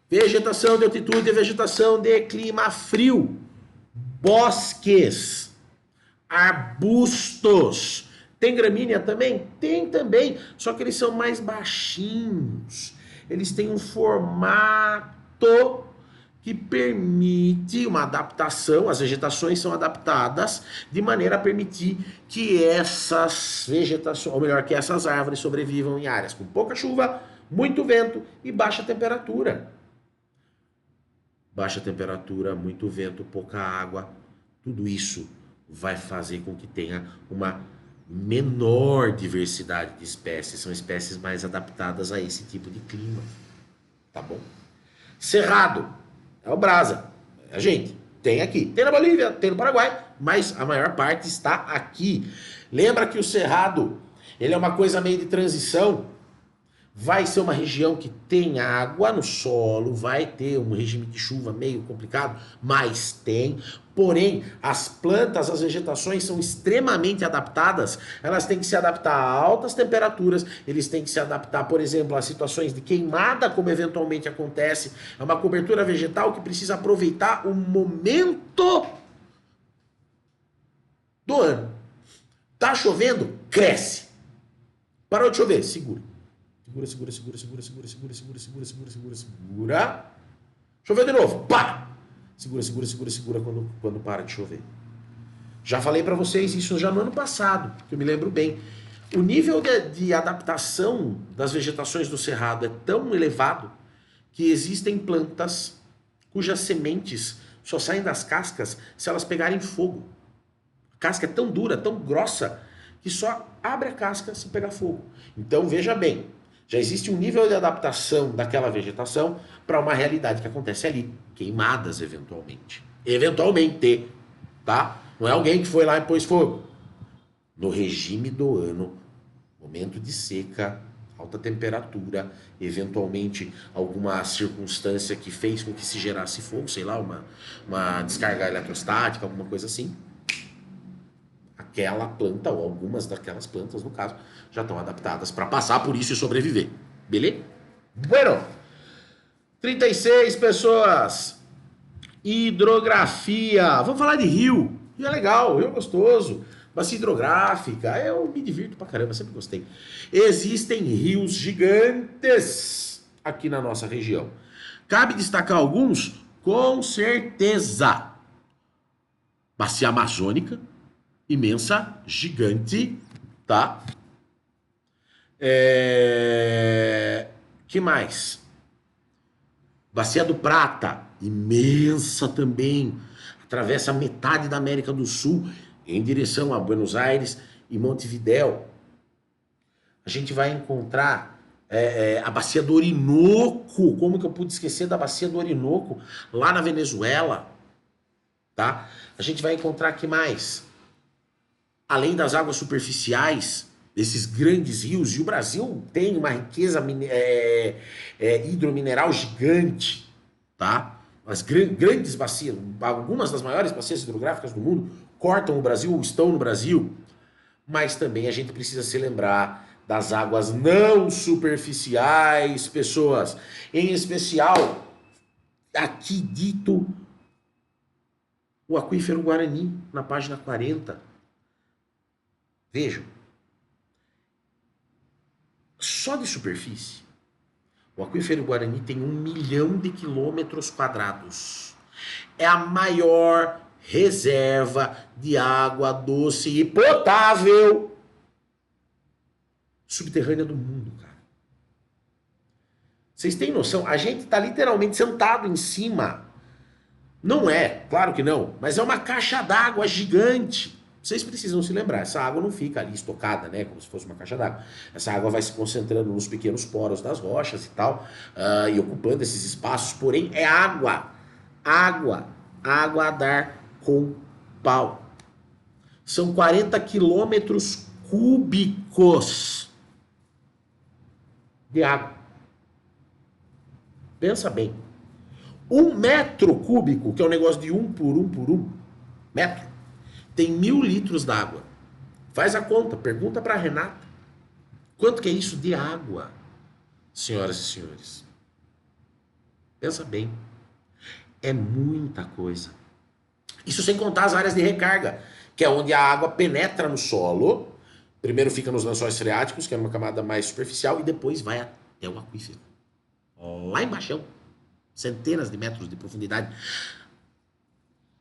Vegetação de altitude é vegetação de clima frio. Bosques. Arbustos. Tem gramínea também? Tem também, só que eles são mais baixinhos. Eles têm um formato que permite uma adaptação, as vegetações são adaptadas de maneira a permitir que essas vegetações, ou melhor, que essas árvores sobrevivam em áreas com pouca chuva, muito vento e baixa temperatura. Baixa temperatura, muito vento, pouca água, tudo isso vai fazer com que tenha uma menor diversidade de espécies. São espécies mais adaptadas a esse tipo de clima. Tá bom? Cerrado. É o brasa. A gente tem aqui. Tem na Bolívia, tem no Paraguai, mas a maior parte está aqui. Lembra que o cerrado, ele é uma coisa meio de transição. vai ser uma região que tem água no solo, vai ter um regime de chuva meio complicado, mas tem. Porém, as plantas, as vegetações são extremamente adaptadas, elas têm que se adaptar a altas temperaturas, eles têm que se adaptar, por exemplo, a situações de queimada, como eventualmente acontece. É uma cobertura vegetal que precisa aproveitar o momento do ano. Tá chovendo? Cresce. Parou de chover? Segura. Segura. Choveu de novo. Pá! Segura quando para de chover. Já falei para vocês isso já no ano passado, que eu me lembro bem. O nível de adaptação das vegetações do cerrado é tão elevado que existem plantas cujas sementes só saem das cascas se elas pegarem fogo. A casca é tão dura, tão grossa, que só abre a casca se pegar fogo. Então veja bem, já existe um nível de adaptação daquela vegetação para uma realidade que acontece ali, queimadas eventualmente. Eventualmente, tá? Não é alguém que foi lá e pôs fogo. No regime do ano, momento de seca, alta temperatura, eventualmente alguma circunstância que fez com que se gerasse fogo, sei lá, uma descarga eletrostática, alguma coisa assim. Aquela planta, ou algumas daquelas plantas, no caso, já estão adaptadas para passar por isso e sobreviver. Beleza? Bueno. 36 pessoas. Hidrografia. Vamos falar de rio. Rio é legal, rio é gostoso. Bacia hidrográfica. Eu me divirto pra caramba, sempre gostei. Existem rios gigantes aqui na nossa região. Cabe destacar alguns? Com certeza. Bacia Amazônica. Imensa, gigante, tá? Que mais? Bacia do Prata, imensa também. Atravessa metade da América do Sul em direção a Buenos Aires e Montevidéu. A gente vai encontrar a Bacia do Orinoco. Como que eu pude esquecer da Bacia do Orinoco? Lá na Venezuela, tá? A gente vai encontrar que mais? Além das águas superficiais, desses grandes rios, e o Brasil tem uma riqueza hidromineral gigante, tá? As grandes bacias, algumas das maiores bacias hidrográficas do mundo cortam o Brasil ou estão no Brasil, mas também a gente precisa se lembrar das águas não superficiais, pessoas, em especial, aqui dito, o aquífero Guarani, na página 40. Vejam, só de superfície, o aquífero Guarani tem 1 milhão de quilômetros quadrados. É a maior reserva de água doce e potável subterrânea do mundo, cara. Vocês têm noção? A gente está literalmente sentado em cima. Não é, claro que não, mas é uma caixa d'água gigante. Vocês precisam se lembrar, essa água não fica ali estocada, né, como se fosse uma caixa d'água. Essa água vai se concentrando nos pequenos poros das rochas e tal, e ocupando esses espaços, porém é água a dar com pau. São 40 quilômetros cúbicos de água. Pensa bem. 1 metro cúbico, que é um negócio de 1 por 1 por 1 metro, tem 1000 litros d'água. Faz a conta, pergunta para a Renata. Quanto que é isso de água, senhoras e senhores? Pensa bem. É muita coisa. Isso sem contar as áreas de recarga, que é onde a água penetra no solo. Primeiro fica nos lençóis freáticos, que é uma camada mais superficial, e depois vai até o aquífero. Lá embaixo, centenas de metros de profundidade.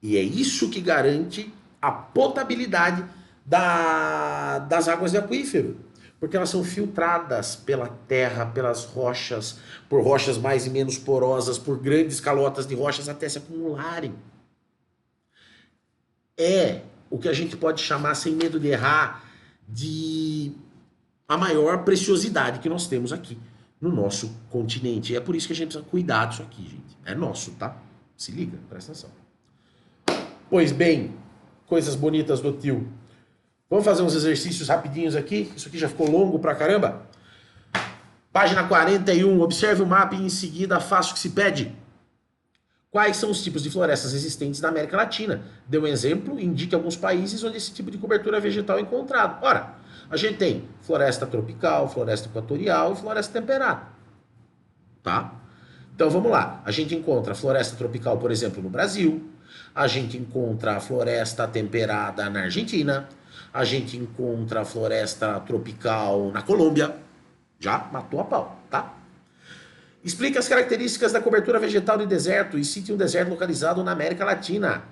E é isso que garante a potabilidade das águas de aquífero, porque elas são filtradas pela terra, pelas rochas, por rochas mais e menos porosas, por grandes calotas de rochas até se acumularem. É o que a gente pode chamar, sem medo de errar, de a maior preciosidade que nós temos aqui no nosso continente. E é por isso que a gente precisa cuidar disso aqui, gente. É nosso, tá? Se liga, presta atenção. Pois bem, coisas bonitas do tio. Vamos fazer uns exercícios rapidinhos aqui. Isso aqui já ficou longo pra caramba. Página 41, observe o mapa e em seguida faça o que se pede. Quais são os tipos de florestas existentes na América Latina? Dê um exemplo e indique alguns países onde esse tipo de cobertura vegetal é encontrado. Ora, a gente tem floresta tropical, floresta equatorial e floresta temperada. Tá? Então vamos lá. A gente encontra floresta tropical, por exemplo, no Brasil. A gente encontra a floresta temperada na Argentina. A gente encontra a floresta tropical na Colômbia. Já matou a pau, tá? Explique as características da cobertura vegetal de deserto e cite um deserto localizado na América Latina.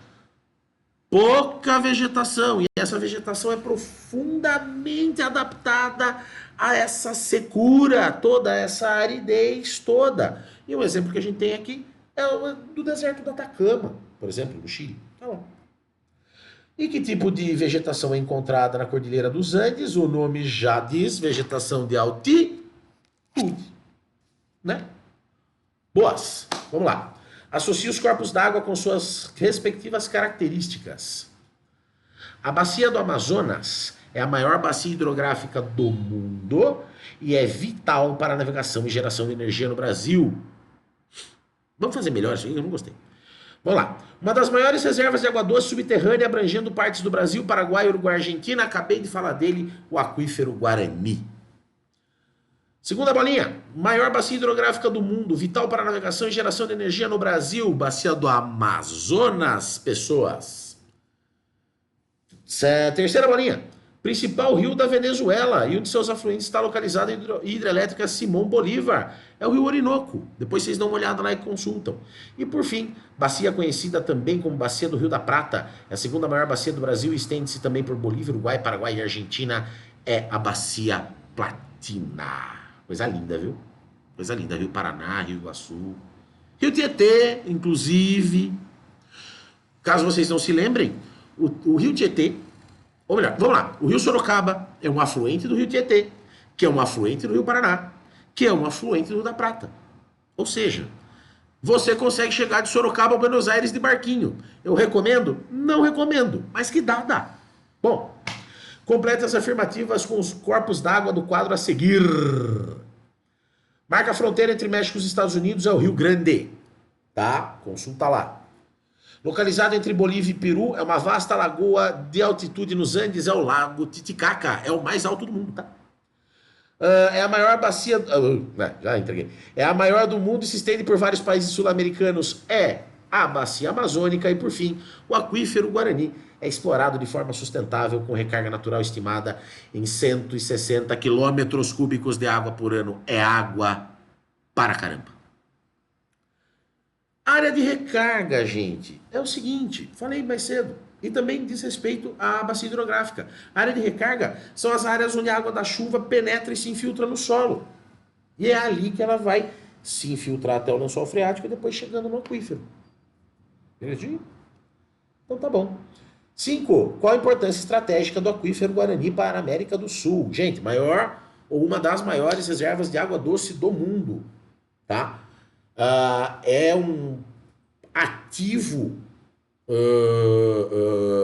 Pouca vegetação, e essa vegetação é profundamente adaptada a essa secura toda, essa aridez toda. E um exemplo que a gente tem aqui é o do deserto do Atacama, por exemplo, no Chile. Tá bom. E que tipo de vegetação é encontrada na Cordilheira dos Andes? O nome já diz, vegetação de altitude, né? Boas, vamos lá. Associe os corpos d'água com suas respectivas características. A bacia do Amazonas é a maior bacia hidrográfica do mundo e é vital para a navegação e geração de energia no Brasil. Vamos fazer melhor isso aí? Eu não gostei. Vamos lá. Uma das maiores reservas de água doce subterrânea abrangendo partes do Brasil, Paraguai, Uruguai e Argentina. Acabei de falar dele, o aquífero Guarani. Segunda bolinha, maior bacia hidrográfica do mundo, vital para a navegação e geração de energia no Brasil, bacia do Amazonas, pessoas. Terceira bolinha, principal rio da Venezuela e um de seus afluentes está localizado em hidrelétrica Simão Bolívar, é o rio Orinoco. Depois vocês dão uma olhada lá e consultam. E por fim, bacia conhecida também como bacia do Rio da Prata, é a segunda maior bacia do Brasil e estende-se também por Bolívia, Uruguai, Paraguai e Argentina, é a bacia Platina. Coisa linda, viu? Coisa linda. Rio Paraná, Rio Iguaçu. Rio Tietê, inclusive. Caso vocês não se lembrem, o Rio Tietê, ou melhor, vamos lá. O Rio Sorocaba é um afluente do Rio Tietê, que é um afluente do Rio Paraná, que é um afluente do Rio da Prata. Ou seja, você consegue chegar de Sorocaba a Buenos Aires de barquinho. Eu recomendo? Não recomendo. Mas que dá. Bom, complete as afirmativas com os corpos d'água do quadro a seguir. Marca a fronteira entre México e os Estados Unidos é o Rio Grande. Tá? Consulta lá. Localizado entre Bolívia e Peru, é uma vasta lagoa de altitude nos Andes, é o Lago Titicaca. É o mais alto do mundo, tá? É a maior bacia... já entreguei. É a maior do mundo e se estende por vários países sul-americanos. É a bacia amazônica. E, por fim, o aquífero Guarani é explorado de forma sustentável com recarga natural estimada em 160 quilômetros cúbicos de água por ano. É água para caramba. Área de recarga, gente, é o seguinte, falei mais cedo, e também diz respeito à bacia hidrográfica. A área de recarga são as áreas onde a água da chuva penetra e se infiltra no solo. E é ali que ela vai se infiltrar até o lençol freático e depois chegando no aquífero. Entendi? Então tá bom. 5. Qual a importância estratégica do aquífero Guarani para a América do Sul? Gente, maior ou uma das maiores reservas de água doce do mundo. Tá? É um ativo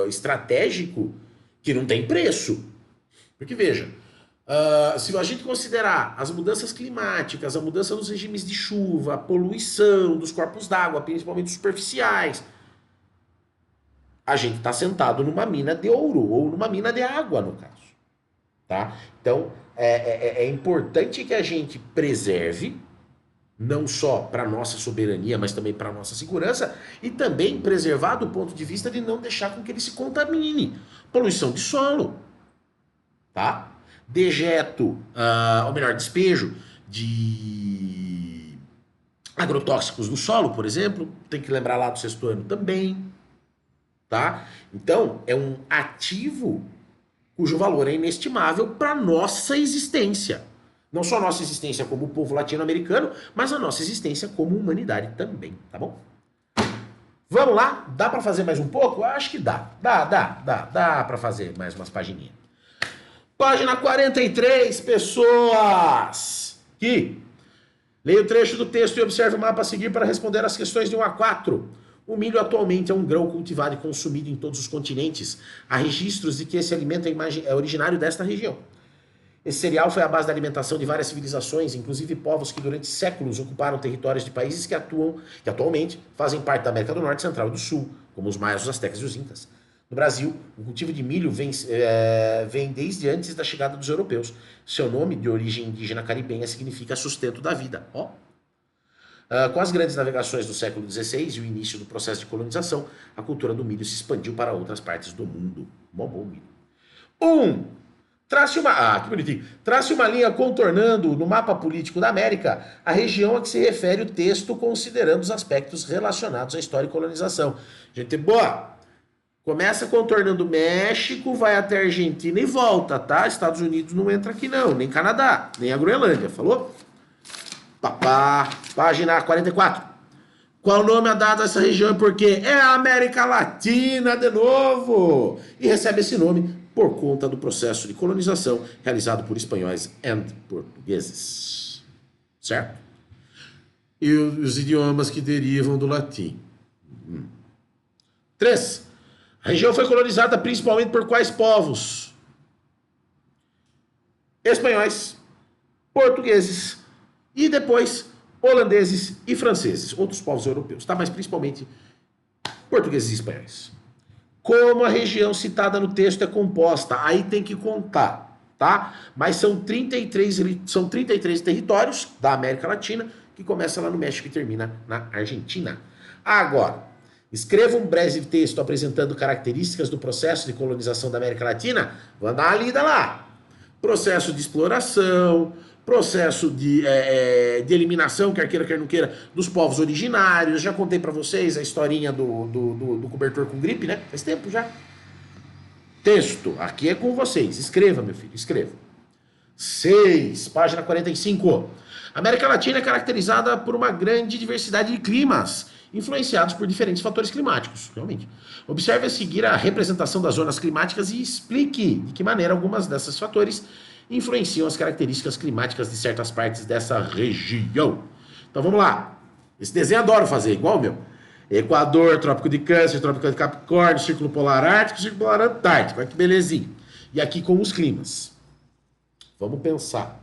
estratégico que não tem preço. Porque veja, se a gente considerar as mudanças climáticas, a mudança nos regimes de chuva, a poluição dos corpos d'água, principalmente superficiais, a gente está sentado numa mina de ouro ou numa mina de água, no caso. Tá? Então, é importante que a gente preserve, não só para a nossa soberania, mas também para a nossa segurança, e também preservar do ponto de vista de não deixar com que ele se contamine. Poluição de solo, tá? Dejeto, ou melhor, despejo de agrotóxicos no solo, por exemplo, tem que lembrar lá do sexto ano também, tá? Então, é um ativo cujo valor é inestimável para a nossa existência. Não só a nossa existência como povo latino-americano, mas a nossa existência como humanidade também, tá bom? Vamos lá? Dá para fazer mais um pouco? Acho que dá. Dá para fazer mais umas pagininhas. Página 43, pessoas! Aqui. Leia o trecho do texto e observe o mapa a seguir para responder as questões de 1 a 4. O milho atualmente é um grão cultivado e consumido em todos os continentes. Há registros de que esse alimento é originário desta região. Esse cereal foi a base da alimentação de várias civilizações, inclusive povos que durante séculos ocuparam territórios de países que atualmente fazem parte da América do Norte, Central e do Sul, como os maias, os astecas e os incas. No Brasil, o cultivo de milho vem desde antes da chegada dos europeus. Seu nome, de origem indígena caribenha, significa sustento da vida. Com as grandes navegações do século XVI e o início do processo de colonização, a cultura do milho se expandiu para outras partes do mundo. Mó bom milho. Que bonitinho. Trace uma linha contornando no mapa político da América a região a que se refere o texto, considerando os aspectos relacionados à história e colonização. Gente boa! Começa contornando México, vai até Argentina e volta, tá? Estados Unidos não entra aqui não, nem Canadá, nem a Groenlândia, falou? Página 44. Qual o nome dado a essa região e por quê? É a América Latina de novo! E recebe esse nome por conta do processo de colonização realizado por espanhóis e portugueses. Certo? E os idiomas que derivam do latim. 3. A região foi colonizada principalmente por quais povos? Espanhóis, portugueses e depois holandeses e franceses, outros povos europeus, tá? Mas principalmente portugueses e espanhóis. Como a região citada no texto é composta, aí tem que contar, tá? Mas são 33 territórios da América Latina, que começa lá no México e termina na Argentina. Agora, escreva um breve texto apresentando características do processo de colonização da América Latina. Vou dar uma lida lá. Processo de exploração, processo de eliminação, quer queira, quer não queira, dos povos originários. Já contei pra vocês a historinha do cobertor com gripe, né? Faz tempo já. Texto, aqui é com vocês. Escreva, meu filho, escreva. 6, página 45. A América Latina é caracterizada por uma grande diversidade de climas, influenciados por diferentes fatores climáticos, realmente. Observe a seguir a representação das zonas climáticas e explique de que maneira algumas desses fatores influenciam as características climáticas de certas partes dessa região. Então vamos lá. Esse desenho eu adoro fazer, igual o meu. Equador, Trópico de Câncer, Trópico de Capricórnio, Círculo Polar Ártico, Círculo Polar Antártico. Olha que belezinha. E aqui com os climas. Vamos pensar.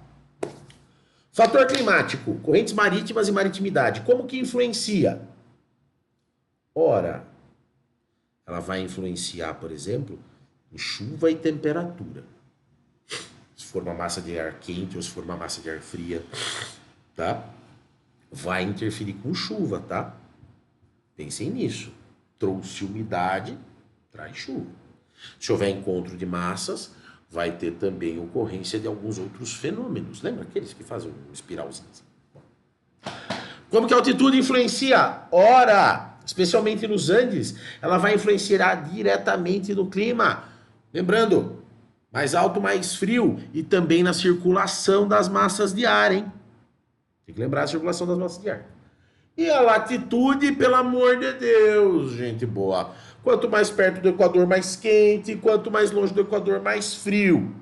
Fator climático, correntes marítimas e maritimidade. Como que influencia? Ora, ela vai influenciar, por exemplo, em chuva e temperatura. Se for uma massa de ar quente ou se for uma massa de ar fria, tá? Vai interferir com chuva, tá? Pensem nisso. Trouxe umidade, traz chuva. Se houver encontro de massas, vai ter também ocorrência de alguns outros fenômenos. Lembra aqueles que fazem um espiralzinho? Como que a altitude influencia? Ora, especialmente nos Andes, ela vai influenciar diretamente no clima. Lembrando, mais alto, mais frio. E também na circulação das massas de ar, hein? Tem que lembrar a circulação das massas de ar. E a latitude, pelo amor de Deus, gente boa. Quanto mais perto do Equador, mais quente. Quanto mais longe do Equador, mais frio.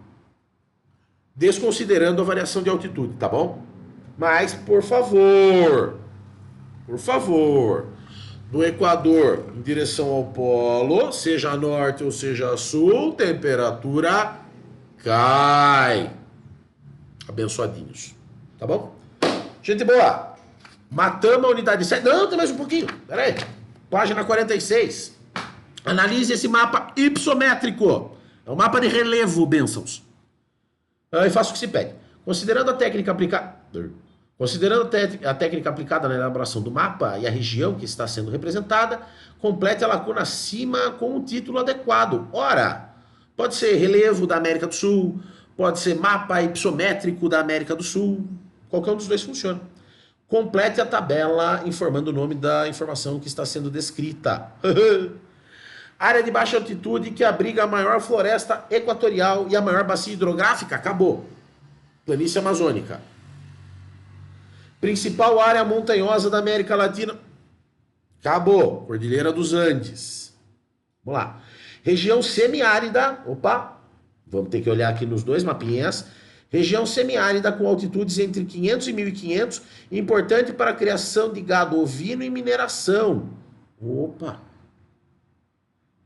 Desconsiderando a variação de altitude, tá bom? Mas, por favor, do Equador em direção ao polo, seja norte ou seja sul, temperatura cai. Abençoadinhos. Tá bom? Gente boa. Matamos a unidade 7. Não, tem mais um pouquinho. Pera aí. Página 46. Analise esse mapa hipossométrico. É um mapa de relevo, bênçãos. E faça o que se pede. Considerando a técnica aplicada na elaboração do mapa e a região que está sendo representada, complete a lacuna acima com o título adequado. Ora, pode ser relevo da América do Sul, pode ser mapa hipossométrico da América do Sul, qualquer um dos dois funciona. Complete a tabela informando o nome da informação que está sendo descrita. Área de baixa altitude que abriga a maior floresta equatorial e a maior bacia hidrográfica. Acabou. Planície amazônica. Principal área montanhosa da América Latina. Acabou. Cordilheira dos Andes. Vamos lá. Região semiárida. Opa. Vamos ter que olhar aqui nos dois mapinhas. Região semiárida com altitudes entre 500 e 1.500. Importante para a criação de gado ovino e mineração. Opa.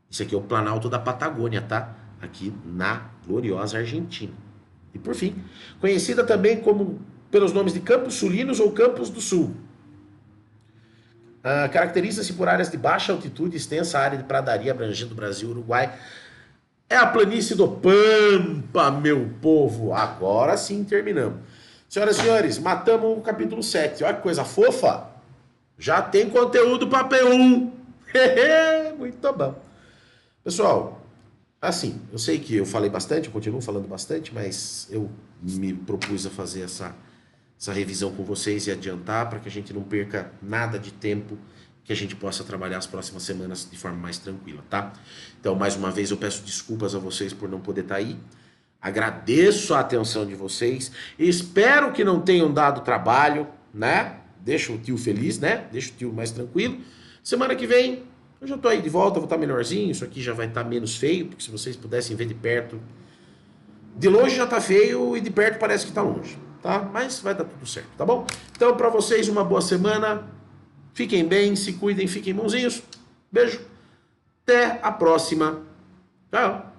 Isso aqui é o Planalto da Patagônia, tá? Aqui na gloriosa Argentina. E por fim, conhecida também pelos nomes de Campos Sulinos ou Campos do Sul. Caracteriza-se por áreas de baixa altitude, extensa área de pradaria abrangendo o Brasil e Uruguai. É a planície do Pampa, meu povo. Agora sim terminamos. Senhoras e senhores, matamos o capítulo 7. Olha que coisa fofa. Já tem conteúdo para P1. Muito bom. Pessoal, assim, eu sei que eu falei bastante, eu continuo falando bastante, mas eu me propus a fazer essa revisão com vocês e adiantar para que a gente não perca nada de tempo, que a gente possa trabalhar as próximas semanas de forma mais tranquila, tá? Então, mais uma vez, eu peço desculpas a vocês por não poder estar aí. Agradeço a atenção de vocês. Espero que não tenham dado trabalho, né? Deixa o tio feliz, né? Deixa o tio mais tranquilo. Semana que vem, eu já tô aí de volta, vou estar melhorzinho. Isso aqui já vai estar menos feio, porque se vocês pudessem ver de perto. De longe já tá feio e de perto parece que tá longe, tá? Mas vai dar tudo certo, tá bom? Então, para vocês, uma boa semana. Fiquem bem, se cuidem, fiquem bonzinhos. Beijo. Até a próxima. Tchau.